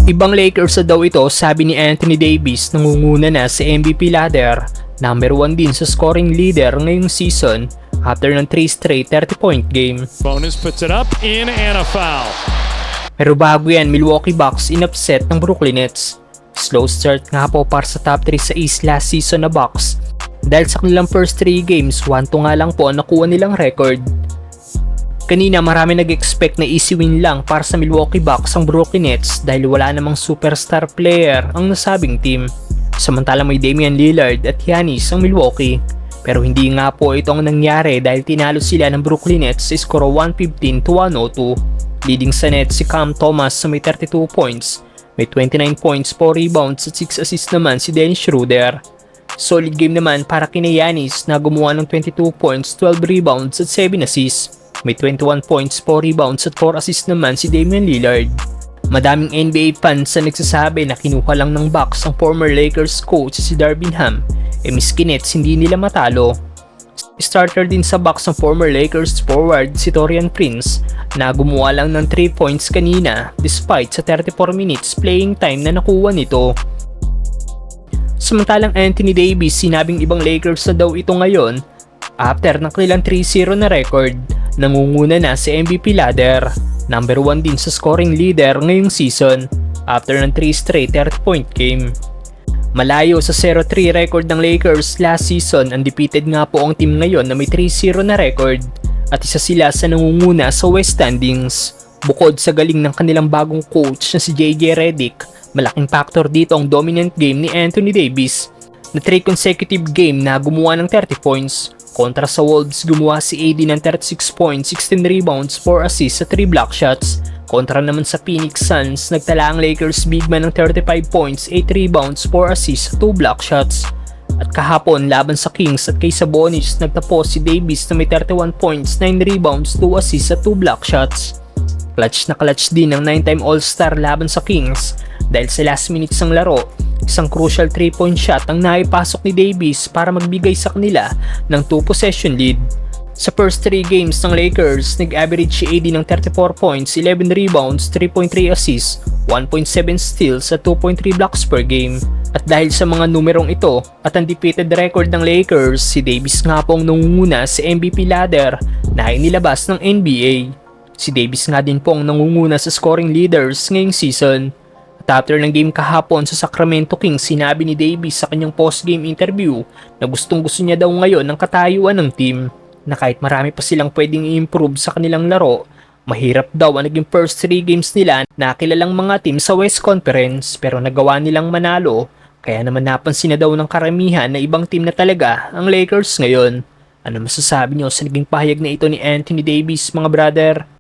Ibang Lakers na daw ito, sabi ni Anthony Davis, nangunguna na sa MVP ladder. Number 1 din sa scoring leader ngayong season after ng 3 straight 30-point game. Bonus puts it up in and a foul. Pero bago yan, Milwaukee Bucks in-upset ng Brooklyn Nets. Slow start nga po para sa top 3 sa East last season na Bucks. Dahil sa kanilang first 3 games, 1-2 nga lang po ang nakuha nilang record. Kanina marami nag-expect na easy win lang para sa Milwaukee Bucks ang Brooklyn Nets dahil wala namang superstar player ang nasabing team. Samantalang may Damian Lillard at Giannis ang Milwaukee. Pero hindi nga po ito ang nangyari dahil tinalo sila ng Brooklyn Nets sa skoro 115-102. Leading sa Nets si Cam Thomas sa may 32 points. May 29 points, 4 rebounds at 6 assists naman si Dennis Schroeder. Solid game naman para kina Giannis na gumawa ng 22 points, 12 rebounds at 7 assists. May 21 points, 4 rebounds at 4 assists naman si Damian Lillard. Madaming NBA fans na nagsasabi na kinuha lang ng Bucks ang former Lakers coach si Darvin Ham, miski Nets hindi nila matalo. Starter din sa Bucks ang former Lakers forward si Taurean Prince na gumawa lang ng 3 points kanina despite sa 34 minutes playing time na nakuha nito. Samantalang Anthony Davis, sinabing ibang Lakers na daw ito ngayon after ng kanilang 3-0 na record. Nangunguna na sa MVP ladder. Number 1 din sa scoring leader ngayong season after ng 3 straight 30-point game. Malayo sa 0-3 record ng Lakers last season, undefeated nga po ang team ngayon na may 3-0 na record at isa sila sa nangunguna sa West standings. Bukod sa galing ng kanilang bagong coach na si JJ Redick, malaking factor dito ang dominant game ni Anthony Davis na 3 consecutive game na gumawa ng 30 points. Kontra sa Wolves, gumawa si AD ng 36 points, 16 rebounds, 4 assists sa 3 block shots. Kontra naman sa Phoenix Suns, nagtala ang Lakers big man ng 35 points, 8 rebounds, 4 assists sa 2 block shots. At kahapon, laban sa Kings at kay Sabonis, nagtapos si Davis na may 31 points, 9 rebounds, 2 assists sa 2 block shots. Clutch na clutch din ang 9-time All-Star laban sa Kings dahil sa last minutes ng laro, isang crucial 3-point shot ang naipasok ni Davis para magbigay sa kanila ng 2-possession lead. Sa first 3 games ng Lakers, nag-average si AD ng 34 points, 11 rebounds, 3.3 assists, 1.7 steals at 2.3 blocks per game. At dahil sa mga numerong ito at undefeated record ng Lakers, si Davis nga po ang nangunguna sa MVP ladder na inilabas ng NBA. Si Davis nga din po ang nangunguna sa scoring leaders ngayong season. At after ng game kahapon sa Sacramento Kings, sinabi ni Davis sa kanyang post-game interview na gustong-gusto niya daw ngayon ng katayuan ng team, na kahit marami pa silang pwedeng i-improve sa kanilang laro, mahirap daw ang naging first 3 games nila na kilalang mga team sa West Conference pero nagawa nilang manalo, kaya naman napansin na daw ng karamihan na ibang team na talaga ang Lakers ngayon. Ano masasabi niyo sa naging pahayag na ito ni Anthony Davis, mga brother?